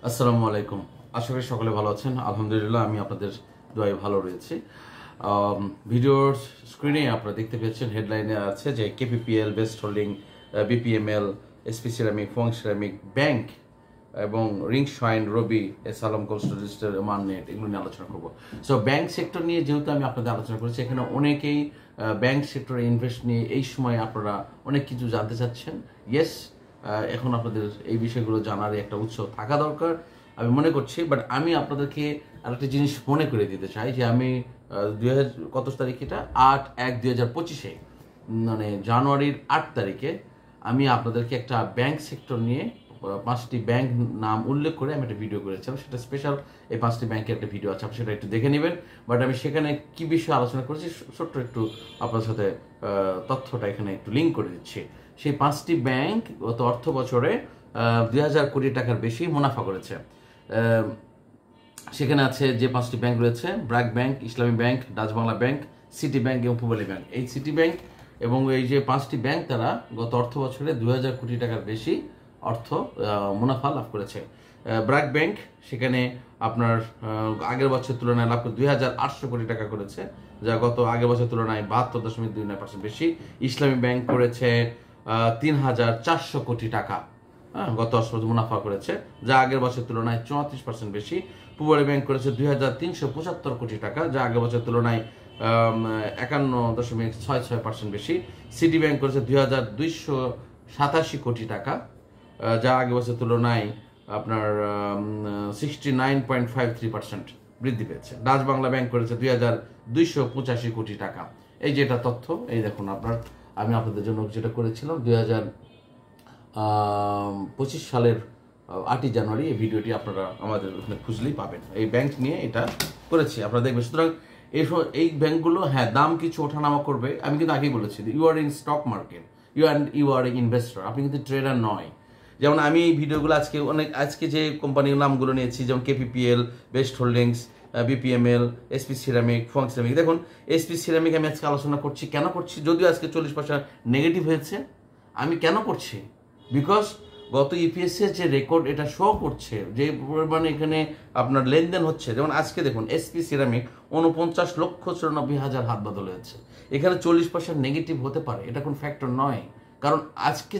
আসসালামু আলাইকুম। আশা করি সকলে ভালো আছেন। আলহামদুলিল্লাহ আমি আপনাদের দোয়ায় ভালো রয়েছি। ভিডিওর স্ক্রিনে আপনারা দেখতে পেয়েছেন, হেডলাইনে আছে যে KPPL, best holding, BPML, SP ceramic, ফং সিরামিক, ব্যাংক এবং ring shine, Robi, S Alam cold storage, মাননেট, এগুলো নিয়ে আলোচনা করবো। সো ব্যাংক সেক্টর নিয়ে যেহেতু আমি আপনাদের আলোচনা করেছি, এখানে অনেকেই ব্যাংক সেক্টরে ইনভেস্ট নিয়ে এই সময় আপনারা অনেক কিছু জানতে চাচ্ছেন। ইয়েস, এখন আপনাদের এই বিষয়গুলো জানার একটা উৎসাহ থাকা দরকার আমি মনে করছি। বাট আমি আপনাদেরকে আরেকটা জিনিস মনে করে দিতে চাই যে আমি কত তারিখ, এটা 8/1/2025, মানে জানুয়ারির 8 তারিখে আমি আপনাদেরকে একটা ব্যাংক সেক্টর নিয়ে 5টি ব্যাংক নাম উল্লেখ করে আমি একটা ভিডিও করেছিলাম। সেটা স্পেশাল, এই 5টি ব্যাংকের একটা ভিডিও আছে, আপনি সেটা একটু দেখে নেবেন। বাট আমি সেখানে কি বিষয়ে আলোচনা করেছি ছোট্ট একটু আপনার সাথে তথ্যটা এখানে একটু লিঙ্ক করে দিচ্ছি। সেই 5টি ব্যাংক গত অর্থ বছরে 2000 কোটি টাকার বেশি মুনাফা করেছে। সেখানে আছে যে 5টি ব্যাংক রয়েছে: ব্র্যাক ব্যাংক, ইসলামী bank, Dutch Bangla bank, city bank এবং পূবালী ব্যাংক। এই সিটি ব্যাংক এবং এই যে 5টি ব্যাংক, তারা গত অর্থ বছরে 2000 কোটি টাকার বেশি অর্থ মুনাফা লাভ করেছে। ব্র্যাক ব্যাংক সেখানে আপনার আগের বছরের তুলনায় লাভ করে 2800 কোটি টাকা করেছে, যা গত আগের বছরের তুলনায় 72.29% বেশি। ইসলামী ব্যাংক করেছে 3400 কোটি টাকা, গত অর্থবছর মুনাফা করেছে, যা আগের বছরের তুলনায় 34% বেশি। পূবালী ব্যাংক করেছে 2375 কোটি টাকা, যা আগের বছরের তুলনায় 51.66% বেশি। সিটি ব্যাংক করেছে 2287 কোটি টাকা, যা আগের বছরের তুলনায় আপনার 69.53% বৃদ্ধি পেয়েছে। ডাচ বাংলা ব্যাংক করেছে 2285 কোটি টাকা। এই যেটা তথ্য, এই দেখুন আমি আপনাদের জন্য যেটা করেছিলাম 2025 সালের 8ই জানুয়ারি, এই ভিডিওটি আপনারা আমাদের ওখানে খুঁজলেই পাবেন। এই ব্যাংক নিয়ে এটা করেছি, আপনারা দেখবেন। সুতরাং এই ব্যাংকগুলো হ্যাঁ দাম কিছু ওঠানামা করবে, আমি কিন্তু আগেই বলেছি you are in stock market, you are investor, আপনি কিন্তু ট্রেডার নয়। যেমন আমি এই ভিডিওগুলো আজকে যে কোম্পানির নামগুলো নিয়েছি, যেমন KPPL, best holdings, BPML, SP ceramic, ফং সিরামিক। দেখুন এসপি সিরামিক আমি আজকে আলোচনা করছি, কেন করছি? যদিও আজকে 40% নেগেটিভ হয়েছে, আমি কেন করছি? বিকজ গত ইপিএস এর যে রেকর্ড এটা শো করছে, যে পরিমাণে এখানে আপনার লেনদেন হচ্ছে। যেমন আজকে দেখুন এসপি সিরামিক 49,94,000 হাত বদল হয়েছে। এখানে 40% নেগেটিভ হতে পারে, এটা কোন ফ্যাক্টর নয়। কারণ আজকে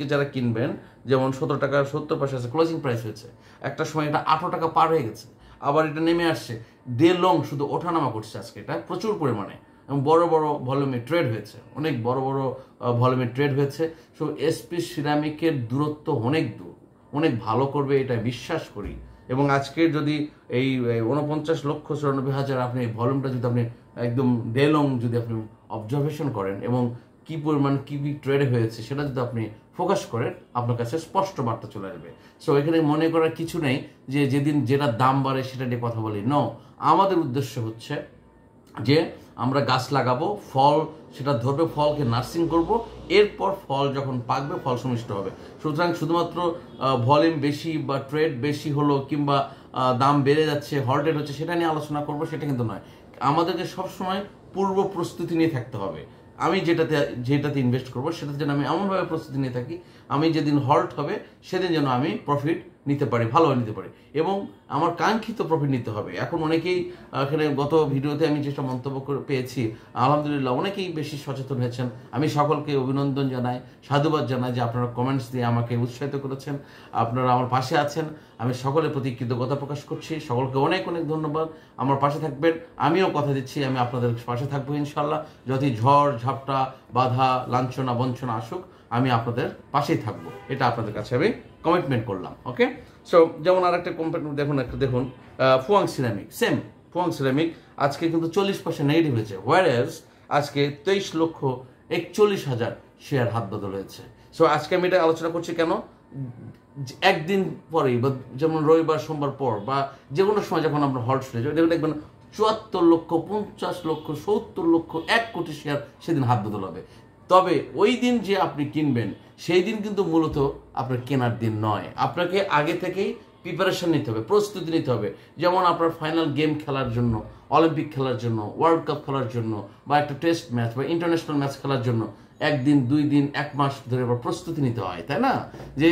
যারা কিনবেন যেমন 17 টাকা 70 পয়সা আছে ক্লোজিং প্রাইস হয়েছে, একটা সময় এটা 18 টাকা পার হয়ে গেছে, আবার এটা নেমে আসছে। ডে লং শুধু ওঠানামা করছে আজকে, এটা প্রচুর পরিমাণে এবং বড় বড় ভলিউমে ট্রেড হয়েছে, অনেক বড় বড় ভলিউমে ট্রেড হয়েছে। সো এসপি সিরামিকের দূরত্ব অনেক দূর, অনেক ভালো করবে এটা বিশ্বাস করি। এবং আজকের যদি এই 49,94,000 আপনি এই ভলিউমটা যদি আপনি একদম ডে লং যদি আপনি অবজারভেশন করেন এবং কি পরিমাণ কি ট্রেড হয়েছে সেটা যদি আপনি ফোকাস করেন, আপনার কাছে স্পষ্ট বার্তা চলে আসবে। সো এখানে মনে করার কিছু নেই যে যেদিন যেটা দাম বাড়ে সেটা নিয়ে কথা বলি। নো, আমাদের উদ্দেশ্য হচ্ছে যে আমরা গাছ লাগাবো, ফল সেটা ধরবে, ফলকে নার্সিং করব, এরপর ফল যখন পাকবে ফল সুমিষ্ট হবে। সুতরাং শুধুমাত্র ভলিউম বেশি বা ট্রেড বেশি হলো কিংবা দাম বেড়ে যাচ্ছে, হল্টেড হচ্ছে, সেটা নিয়ে আলোচনা করব, সেটা কিন্তু নয়। আমাদেরকে সবসময় পূর্ব প্রস্তুতি নিয়ে থাকতে হবে। আমি যেটাতে ইনভেস্ট করবো সেটাতে যেন আমি এমনভাবে প্রস্তুতি নিয়ে থাকি, আমি যেদিন হল্ট হবে সেদিন যেন আমি প্রফিট নিতে পারি, ভালোভাবে নিতে পারি এবং আমার কাঙ্ক্ষিত প্রফিট নিতে হবে। এখন অনেকেই এখানে গত ভিডিওতে আমি যেটা মন্তব্য পেয়েছি, আলহামদুলিল্লাহ অনেকেই বেশি সচেতন হয়েছেন। আমি সকলকে অভিনন্দন জানাই, সাধুবাদ জানাই যে আপনারা কমেন্টস দিয়ে আমাকে উৎসাহিত করেছেন, আপনারা আমার পাশে আছেন। আমি সকলের প্রতি কৃতজ্ঞতা প্রকাশ করছি। সকলকে অনেক অনেক ধন্যবাদ। আমার পাশে থাকবেন, আমিও কথা দিচ্ছি আমি আপনাদের পাশে থাকবো ইনশাল্লাহ। যতই ঝড় ঝাপটা বাধা লাঞ্ছনা বঞ্চনা আসুক, আমি আপনাদের পাশেই থাকবো, এটা আপনাদের কাছে আমি কমিটমেন্ট করলাম। ওকে, সো যেমন আরেকটা কোম্পানি দেখুন Fu-Wang ceramic, same Fu-Wang ceramic আজকে কিন্তু 40% নেগেটিভ হয়েছে, হোয়ারএজ আজকে 23,41,000 শেয়ার হাত বদল হয়েছে। সো আজকে আমি এটা আলোচনা করছি কেন? একদিন পরেই বা যেমন রবিবার সোমবার পর বা যে কোনো সময় যখন আমরা হল্ট শুনে যাই, দেখবেন 74 লক্ষ 50 লক্ষ 70 লক্ষ 1 কোটি শেয়ার সেদিন হাত বদল হবে। তবে ওই দিন যে আপনি কিনবেন সেই দিন কিন্তু মূলত আপনার কেনার দিন নয়। আপনাকে আগে থেকেই প্রিপারেশন নিতে হবে, প্রস্তুতি নিতে হবে। যেমন আপনার ফাইনাল গেম খেলার জন্য, অলিম্পিক খেলার জন্য, ওয়ার্ল্ড কাপ খেলার জন্য বা একটা টেস্ট ম্যাচ বা ইন্টারন্যাশনাল ম্যাচ খেলার জন্য 1 দিন 2 দিন 1 মাস ধরে প্রস্তুতি নিতে হয়, তাই না? যে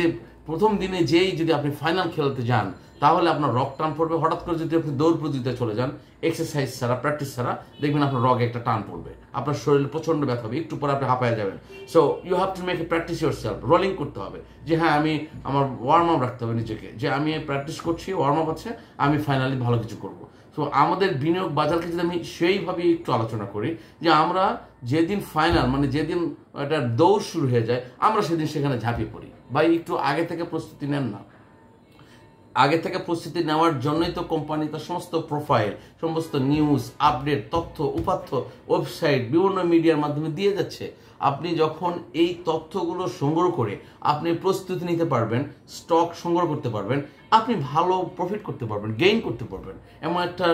প্রথম দিনে যেই যদি আপনি ফাইনাল খেলতে যান তাহলে আপনার রগ টান পড়বে। হঠাৎ করে যদি আপনি দৌড় প্রতিযোগিতায় চলে যান এক্সারসাইজ ছাড়া, প্র্যাকটিস ছাড়া, দেখবেন আপনার রগে একটা টান পড়বে, আপনার শরীরে প্রচণ্ড ব্যথা হবে, একটু পরে আপনি হাঁপায় যাবেন। So you have to make a practice yourself. Rolling করতে হবে যে হ্যাঁ আমি আমার ওয়ার্ম আপ রাখতে হবে নিজেকে, যে আমি প্র্যাকটিস করছি, ওয়ার্ম আপ আছে, আমি ফাইনালি ভালো কিছু করব। সো আমাদের বিনিয়োগ বাজারকে যদি আমি সেইভাবে একটু আলোচনা করি যে আমরা যেদিন ফাইনাল মানে যেদিন একটা দৌড় শুরু হয়ে যায় আমরা সেদিন সেখানে ঝাঁপিয়ে পড়ি। ভাই একটু আগে থেকে প্রস্তুতি নেন না। আগে থেকে প্রস্তুতি নেওয়ার জন্যই তো কোম্পানি তার সমস্ত প্রোফাইল, সমস্ত নিউজ, আপডেট, তথ্য, উপাত্ত, ওয়েবসাইট, বিভিন্ন মিডিয়ার মাধ্যমে দিয়ে যাচ্ছে। আপনি যখন এই তথ্যগুলো সংগ্রহ করে আপনি প্রস্তুতি নিতে পারবেন, স্টক সংগ্রহ করতে পারবেন, আপনি ভালো প্রফিট করতে পারবেন, গেইন করতে পারবেন, এমন একটা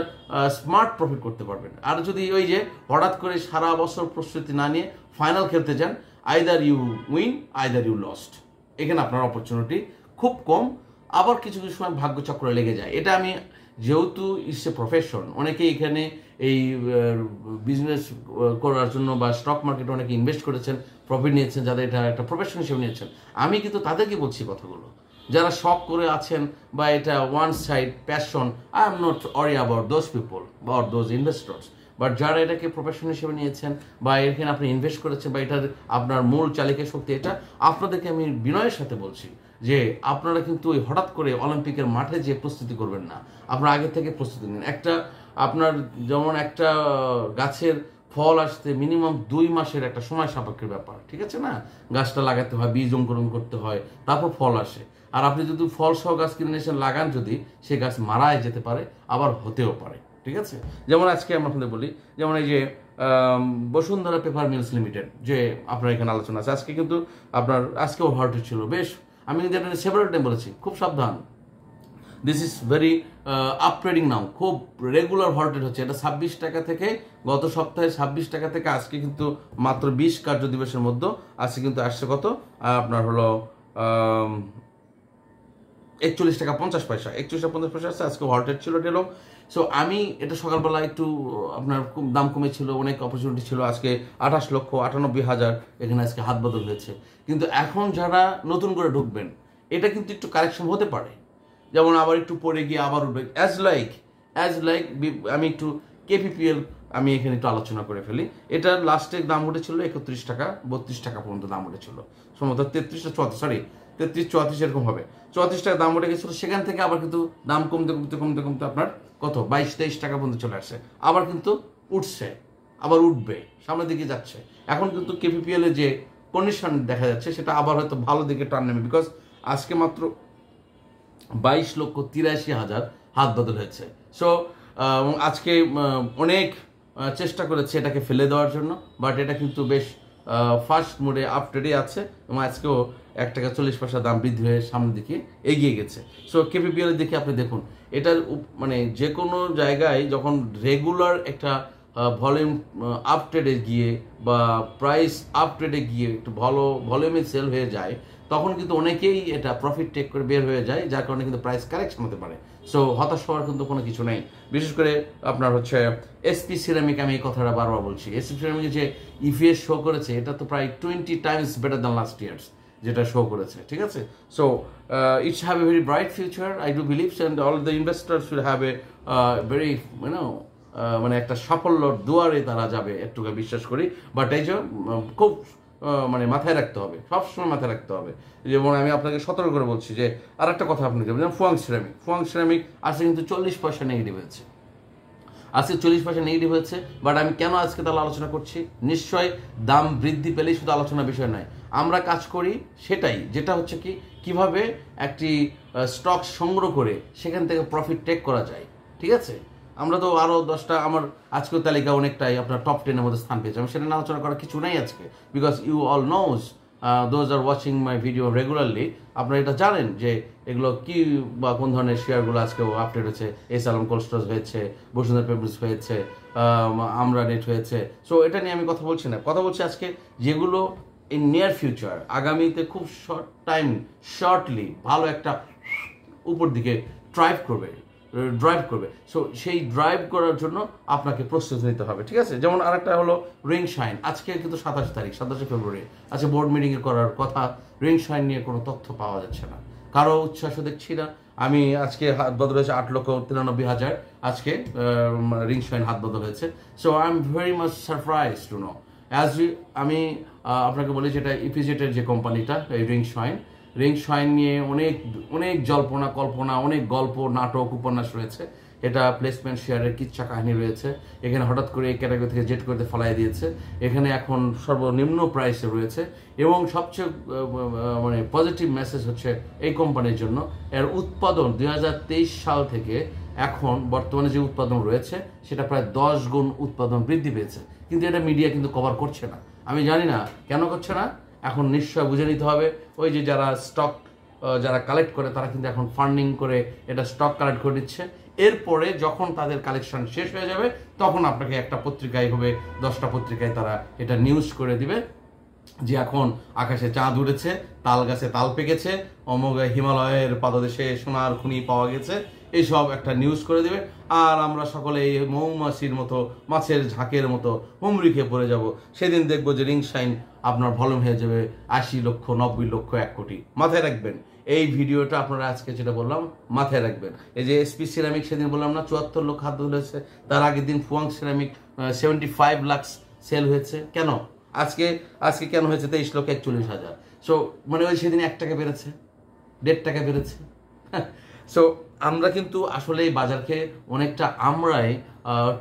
স্মার্ট প্রফিট করতে পারবেন। আর যদি ওই যে হঠাৎ করে সারা বছর প্রস্তুতি না নিয়ে ফাইনাল খেলতে যান, either you win either you lost, এখানে আপনার অপরচুনিটি খুব কম। আবার কিছু কিছু সময় ভাগ্যচক্রে লেগে যায়। এটা আমি যেহেতু ইটস এ প্রফেশন, অনেকে এখানে এই বিজনেস করার জন্য বা স্টক মার্কেটে অনেকে ইনভেস্ট করেছেন, প্রফিট নিয়েছেন, যাদের এটা একটা প্রফেশন হিসেবে নিয়েছেন। আমি কিন্তু তাদেরকে বলছি কথাগুলো, যারা শখ করে আছেন বা এটা one side passion. I am not worry about those people বা দোজ ইনভেস্টর্স, বাট যারা এটাকে প্রফেশন হিসেবে নিয়েছেন বা এখানে আপনি ইনভেস্ট করেছেন বা এটার আপনার মূল চালিকা শক্তি এটা, আপনাদেরকে আমি বিনয়ের সাথে বলছি যে আপনারা কিন্তু ওই হঠাৎ করে অলিম্পিকের মাঠে যে প্রস্তুতি করবেন না, আপনারা আগে থেকে প্রস্তুতি নিন। একটা আপনার যেমন একটা গাছের ফল আসতে মিনিমাম 2 মাসের একটা সময় সাপেক্ষের ব্যাপার, ঠিক আছে না? গাছটা লাগাতে হয়, বীজ অঙ্কুরণ করতে হয়, তারপর ফল আসে। আর আপনি যদি ফল সহ গাছ কিনে এসে লাগান, যদি সে গাছ মারাই যেতে পারে, আবার হতেও পারে, ঠিক আছে? যেমন আজকে আমরা আপনাদের বলি, যেমন এই যে বসুন্ধরা পেপার মিলস লিমিটেড যে আপনার এখানে আলোচনা আছে, আজকে কিন্তু আপনার আজকেও হর্টেজ ছিল বেশ। আমি কিন্তু এটা সেভারাল টাইম বলেছি, খুব সাবধান, this is very up trading now, খুব রেগুলার ভল্টেজ হচ্ছে। এটা 26 টাকা থেকে গত সপ্তাহে 26 টাকা থেকে আজকে কিন্তু মাত্র 20 কার্য দিবসের মধ্যে আজকে কিন্তু আসছে কত আপনার হলো 41 টাকা 50 পয়সা, 41 টাকা 50 পয়সা আসছে, আজকে ভল্টেজ ছিল ডেলো। সো আমি এটা সকালবেলা একটু আপনার দাম কমেছিল, অনেক অপরচুনিটি ছিল, আজকে 28,98,000 এখানে আজকে হাত বদল হয়েছে। কিন্তু এখন যারা নতুন করে ঢুকবেন, এটা কিন্তু একটু কারেকশন হতে পারে, যেমন আবার একটু পরে গিয়ে আবার উঠবে, অ্যাজ লাইক আমি একটু কেপিপিএল আমি এখানে একটু আলোচনা করে ফেলি। এটার লাস্টের দাম উঠেছিল 31 টাকা 32 টাকা পর্যন্ত দাম উঠেছিল, সম্ভবত 33 এরকম হবে, 34 টাকা দাম উঠে গেছিল। সেখান থেকে আবার কিন্তু দাম কমতে কমতে কমতে কমতে আপনার কত 22-23 টাকা পর্যন্ত চলে আসে, আবার কিন্তু উঠছে, আবার উঠবে, সামনের দিকে যাচ্ছে। এখন কিন্তু কেপিপিএল এর যে কন্ডিশন দেখা যাচ্ছে সেটা আবার হয়তো ভালো দিকে টার্ন নেবে, বিকজ আজকে মাত্র 22,83,000 হাত বদল হয়েছে। সো আজকে অনেক চেষ্টা করেছে এটাকে ফেলে দেওয়ার জন্য, বাট এটা কিন্তু বেশ ফার্স্ট মোডে আপডেটে আছে এবং আজকেও 1 টাকা 40 পয়সা দাম বৃদ্ধি হয়ে সামনের দিকে এগিয়ে গেছে। সো কেপিপিএল দিকে আপনি দেখুন, এটার মানে যে কোনো জায়গায় যখন রেগুলার একটা ভলিউম আপট্রেডে গিয়ে বা প্রাইস আপট্রেডে গিয়ে একটু ভালো ভলিউমে সেল হয়ে যায়, তখন কিন্তু অনেকেই এটা প্রফিট টেক করে বের হয়ে যায়, যার কারণে কিন্তু প্রাইস কারেকশন হতে পারে। সো হতাশ হওয়ার কিন্তু কোনো কিছু নেই। বিশেষ করে আপনার হচ্ছে এসপি সিরামিক, আমি এই কথাটা বারবার বলছি, এসপি সিরামিক যে ইভিএস শো করেছে এটা তো প্রায় 20 Times better than last years যেটা শো করেছে, ঠিক আছে? So it's have a very bright future I do believe, and all the investors will have a very মানে একটা সাফল্যর দুয়ারে তারা যাবে, একটু বিশ্বাস করি। বাট এই যে খুব মানে মাথায় রাখতে হবে, সবসময় মাথায় রাখতে হবে। যেমন আমি আপনাকে সতর্ক করে বলছি যে আর একটা কথা আপনাকে, যেমন ফুয়াং সিরামিক আজকে কিন্তু 40 পয়সা নেগেটিভ হয়েছে, আজকে 40 পয়সা নেগেটিভ হয়েছে। বাট আমি কেন আজকে তাহলে আলোচনা করছি? নিশ্চয় দাম বৃদ্ধি পেলেই শুধু আলোচনার বিষয় নয়, আমরা কাজ করি সেটাই, যেটা হচ্ছে কি কিভাবে একটি স্টক সংগ্রহ করে সেখান থেকে প্রফিট টেক করা যায়, ঠিক আছে? আমরা তো আরও 10টা, আমার আজকের তালিকা অনেকটাই আপনার টপ 10-এর মধ্যে স্থান পেয়েছে, আমি সেটা নিয়ে আলোচনা করার কিছু নাই আজকে, because you all knows those are watching my video regularly, আপনারা এটা জানেন যে এগুলো কি বা কোন ধরনের শেয়ারগুলো আজকেও আপডেট হয়েছে। এস আলম কোল্ড স্টোরেজ হয়েছে, বসুন্ধরা পেপারস হয়েছে, আমরা নেট হয়েছে। সো এটা নিয়ে আমি কথা বলছি না, কথা বলছি আজকে যেগুলো ইন নিয়ার ফিউচার, আগামীতে খুব শর্টলি ভালো একটা উপর দিকে ড্রাইভ করবে। সো সেই ড্রাইভ করার জন্য আপনাকে প্রস্তুতি নিতে হবে, ঠিক আছে? যেমন আরেকটা হলো রিং শাইন, আজকে কিন্তু 27 ফেব্রুয়ারি, আজকে বোর্ড মিটিং করার কথা, রিং শাইন নিয়ে কোনো তথ্য পাওয়া যাচ্ছে না। কারো উচ্ছ্বাস দেখছি না। আমি আজকে হাত বদল হয়েছে 8,93,000 আজকে রিং শাইন হাত বদল হয়েছে। So I am very much surprise to know আমি আপনাকে বলি যেটা ইপিজেটের যে কোম্পানিটা এই রিং শাইন নিয়ে অনেক অনেক জল্পনা কল্পনা, অনেক গল্প নাটক উপন্যাস রয়েছে। এটা প্লেসমেন্ট শেয়ারের কিচ্ছা কাহিনী রয়েছে। এখানে হঠাৎ করে এই ক্যাটাগরি থেকে জেট করতে ফলাই দিয়েছে। এখানে এখন সর্বনিম্ন প্রাইসে রয়েছে এবং সবচেয়ে মানে পজিটিভ মেসেজ হচ্ছে এই কোম্পানির জন্য এর উৎপাদন 2023 সাল থেকে এখন বর্তমানে যে উৎপাদন রয়েছে সেটা প্রায় 10 গুণ উৎপাদন বৃদ্ধি পেয়েছে। কিন্তু এটা মিডিয়া কিন্তু কভার করছে না। আমি জানি না কেন করছে না, এখন নিশ্চয় বুঝে নিতে হবে। ওই যে যারা স্টক যারা কালেক্ট করে তারা কিন্তু এখন ফান্ডিং করে এটা স্টক কালেক্ট করে দিচ্ছে। এরপরে যখন তাদের কালেকশন শেষ হয়ে যাবে তখন আপনাকে একটা পত্রিকায় হবে 10টা পত্রিকায় তারা এটা নিউজ করে দিবে যে এখন আকাশে চাঁদ উঠেছে, তাল গাছে তাল পেকেছে, অমোঘ হিমালয়ের পাদদেশে সোনার খনি পাওয়া গেছে, এইসব একটা নিউজ করে দিবে। আর আমরা সকলে এই মৌমাছির মতো মাছের ঝাঁকের মতো হুমড়ি খেয়ে পড়ে যাব। সেদিন দেখবো যে রিং শাইন আপনার ভলিউম হয়ে যাবে 80 লক্ষ, 90 লক্ষ, 1 কোটি। মাথায় রাখবেন এই ভিডিওটা, আপনারা আজকে যেটা বললাম মাথায় রাখবেন। এই যে এসপি সিরামিক সেদিন বললাম না 74 লক্ষ হাত হয়েছে, তার আগের দিন ফুয়াং সিরামিক 75 লাখ সেল হয়েছে। কেন আজকে কেন হয়েছে 23,41,000? সো মানে ওই সেদিন 1 টাকা বেড়েছে, 1.5 টাকা বেড়েছে। সো আমরা কিন্তু আসলে এই বাজারকে অনেকটা আমরাই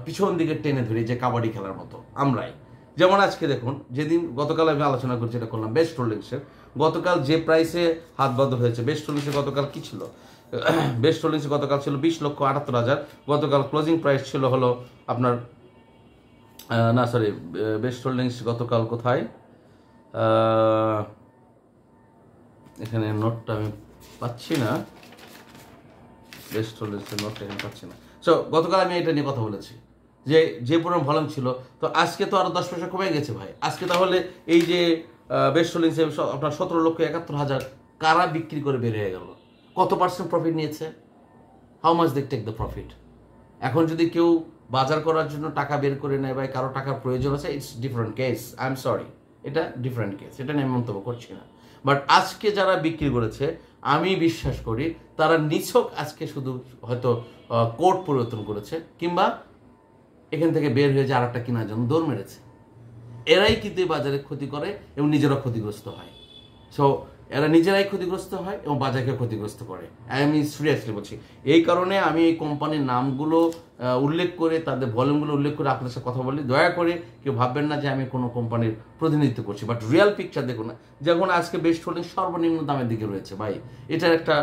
পিছন দিকে টেনে ধরি, যে কাবাডি খেলার মতো আমরাই। যেমন আজকে দেখুন, যেদিন গতকাল আমি আলোচনা করছি, এটা করলাম বেস্ট হোল্ডিংসের, গতকাল যে প্রাইসে হাত বদল হয়েছে। বেস্ট হোল্ডিংসে গতকাল কি ছিল? বেস্ট হোল্ডিংসে গতকাল ছিল 20,78,000। গতকাল ক্লোজিং প্রাইস ছিল হলো আপনার না সরি, বেস্ট হোল্ডিংস গতকাল কোথায়, এখানে নোটটা আমি পাচ্ছি না, বেস্ট হোল্ডিংসের নোটটা এখানে পাচ্ছি না। সো গতকাল আমি এটা নিয়ে কথা বলেছি যে পুরো ভলিউম ছিল, তো আজকে তো আরো 10 পয়সা কমে গেছে ভাই। আজকে তাহলে এই যে বেস্ট হোল্ডিংসে আপনার 17,71,000 কারা বিক্রি করে বের হয়ে গেল? কত পার্সেন্ট প্রফিট নিয়েছে? How much they take the profit? এখন যদি কেউ বাজার করার জন্য টাকা বের করে নেয় বা কারো টাকার প্রয়োজন আছে, it's different case. I am sorry, এটা ডিফারেন্ট কেস, এটা নিয়ে মন্তব্য করছি না। বাট আজকে যারা বিক্রি করেছে আমি বিশ্বাস করি তারা নিছক আজকে শুধু হয়তো কোড পরিবর্তন করেছে কিংবা এখান থেকে বের হয়ে যে আর একটা কেনার জন্য দৌড় মেরেছে। এরাই কিন্তু বাজারে ক্ষতি করে এবং নিজেরা ক্ষতিগ্রস্ত হয়। সো এরা নিজেরাই ক্ষতিগ্রস্ত হয় এবং বাজারকে ক্ষতিগ্রস্ত করে। আমি সিরিয়াসলি বলছি। এই কারণে আমি এই কোম্পানির নামগুলো উল্লেখ করে, তাদের ভলিউমগুলো উল্লেখ করে আপনার সাথে কথা বলি। দয়া করে কেউ ভাববেন না যে আমি কোনো কোম্পানির প্রতিনিধিত্ব করছি, বাট রিয়াল পিকচার দেখুন না। যখন আজকে বেস্ট হোল্ডিং সর্বনিম্ন দামের দিকে রয়েছে ভাই, এটা একটা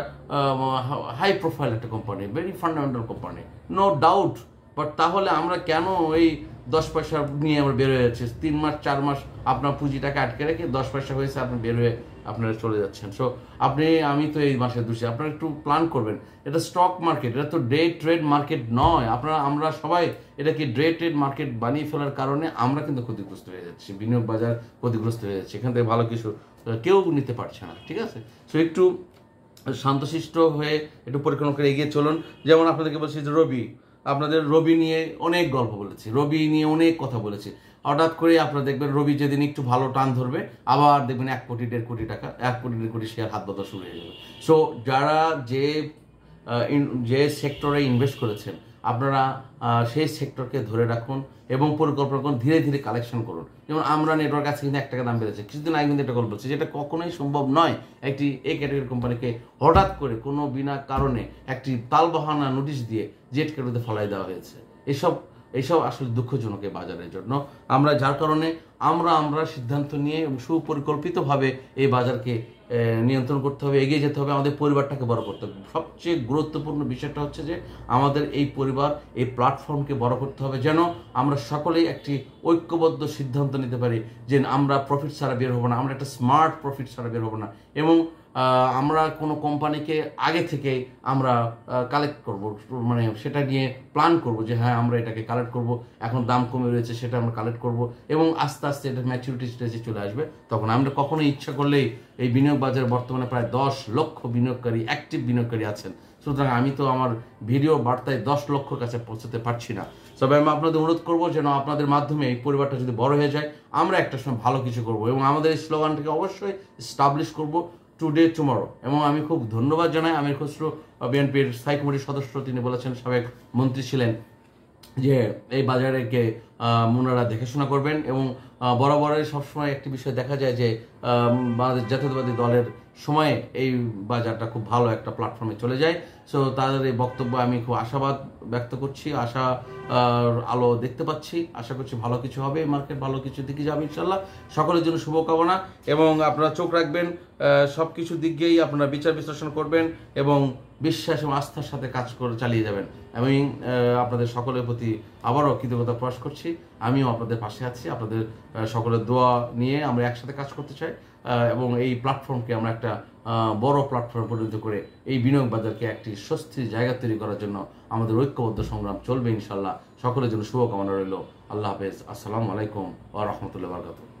হাই প্রোফাইল একটা company, very fundamental company, no doubt. But তাহলে আমরা কেন এই 10 পয়সা নিয়ে আমরা বের হয়ে যাচ্ছি? 3 মাস 4 মাস আপনার পুঁজিটাকে আটকে রেখে 10 পয়সা হয়েছে আপনি বের হয়ে আপনারা চলে যাচ্ছেন। সো আমি তো এই মাসে দোষী। আপনারা একটু প্ল্যান করবেন। এটা স্টক মার্কেট, এটা তো ডে ট্রেড মার্কেট নয়। আমরা সবাই এটাকে ডে ট্রেড মার্কেট বানিয়ে ফেলার কারণে আমরা কিন্তু ক্ষতিগ্রস্ত হয়ে যাচ্ছি, বিনিয়োগ বাজার ক্ষতিগ্রস্ত হয়ে যাচ্ছে। এখান থেকে ভালো কিছু কেউ নিতে পারছে না, ঠিক আছে? সো একটু শান্তশিষ্ট হয়ে একটু পরিকল্পনা করে এগিয়ে চলুন। যেমন আপনাদেরকে বলছি যে আপনাদের রবি নিয়ে অনেক গল্প বলেছি, রবি নিয়ে অনেক কথা বলেছি। হঠাৎ করে আপনারা দেখবেন রবি যেদিন একটু ভালো টান ধরবে, আবার দেখবেন 1 কোটি 1.5 কোটি টাকা, 1 কোটি 1.5 কোটি শেয়ার হাত বদল শুরু হয়ে যাবে। সো যারা যে সেক্টরে ইনভেস্ট করেছেন আপনারা সেই সেক্টরকে ধরে রাখুন এবং পরিকল্পনা করুন, ধীরে ধীরে কালেকশন করুন। যেমন আমরা নেটওয়ার্ক আছে কিন্তু 1 টাকা দাম বেড়েছে, কিছুদিন আগে কিন্তু একটা গল্প বলছি, যেটা কখনোই সম্ভব নয় একটি এই ক্যাটাগরির কোম্পানিকে হঠাৎ করে কোনো বিনা কারণে একটি তালবাহানা নোটিশ দিয়ে জেট ক্যাটাগরিতে ফলাই দেওয়া হয়েছে। এইসব আসলে দুঃখজনক এই বাজারের জন্য। যার কারণে আমরা সিদ্ধান্ত নিয়ে সুপরিকল্পিতভাবে এই বাজারকে নিয়ন্ত্রণ করতে হবে, এগিয়ে যেতে হবে, আমাদের পরিবারটাকে বড় করতে হবে। সবচেয়ে গুরুত্বপূর্ণ বিষয়টা হচ্ছে যে আমাদের এই পরিবার, এই প্ল্যাটফর্মকে বড় করতে হবে, যেন আমরা সকলেই একটি ঐক্যবদ্ধ সিদ্ধান্ত নিতে পারি যে আমরা প্রফিট ছাড়া বের হবো না, আমরা একটা স্মার্ট প্রফিট ছাড়া বের হবো না। এবং আমরা কোনো কোম্পানিকে আগে থেকে আমরা কালেক্ট করব, মানে সেটা নিয়ে প্ল্যান করব যে হ্যাঁ আমরা এটাকে কালেক্ট করব, এখন দাম কমে রয়েছে সেটা আমরা কালেক্ট করব এবং আস্তে আস্তে এটা ম্যাচুরিটি স্টেজে চলে আসবে। তখন আমরা কখনোই ইচ্ছা করলেই এই বিনিয়োগ বাজারে বর্তমানে প্রায় 10 লক্ষ বিনিয়োগকারী, অ্যাক্টিভ বিনিয়োগকারী আছেন। সুতরাং আমি তো আমার ভিডিও বার্তায় 10 লক্ষর কাছে পৌঁছাতে পারছি না। তবে আমি আপনাদের অনুরোধ করবো যেন আপনাদের মাধ্যমে এই পরিবারটা যদি বড় হয়ে যায়, আমরা একটা সময় ভালো কিছু করব এবং আমাদের এই স্লোগানটাকে অবশ্যই এস্টাবলিশ করব। Today tomorrow. এবং আমি খুব ধন্যবাদ জানাই আমির খসরু, বিএনপির স্থায়ী কমিটির সদস্য, তিনি বলেছেন, সাবেক মন্ত্রী ছিলেন, যে এই বাজারকে ওনারা দেখাশোনা করবেন। এবং বরাবরই সবসময় একটি বিষয় দেখা যায় যে বাংলাদেশ জাতীয়তাবাদী দলের সময়ে এই বাজারটা খুব ভালো একটা প্ল্যাটফর্মে চলে যায়। সো তাদের এই বক্তব্য আমি খুব আশাবাদ ব্যক্ত করছি, আশা আলো দেখতে পাচ্ছি, আশা করছি ভালো কিছু হবে, মার্কেট ভালো কিছু দিকে যাবে ইনশাল্লাহ। সকলের জন্য শুভকামনা, এবং আপনারা চোখ রাখবেন সব কিছু দিক দিয়েই আপনারা বিচার বিশ্লেষণ করবেন এবং বিশ্বাস এবং আস্থার সাথে কাজ করে চালিয়ে যাবেন। আমি আপনাদের সকলের প্রতি আবারও কৃতজ্ঞতা প্রকাশ করছি। আমিও আপনাদের পাশে আছি, আপনাদের সকলের দোয়া নিয়ে আমরা একসাথে কাজ করতে চাই, এবং এই প্ল্যাটফর্মকে আমরা একটা বড় প্ল্যাটফর্মে পরিণত করে এই বিনিয়োগ বাজারকে একটি স্বস্তির জায়গা তৈরি করার জন্য আমাদের ঐক্যবদ্ধ সংগ্রাম চলবে ইনশাল্লাহ। সকলের জন্য শুভকামনা রইল। আল্লাহ হাফেজ। আসসালামু আলাইকুম ওয়া রাহমাতুল্লাহি ওয়া বারাকাতুহু।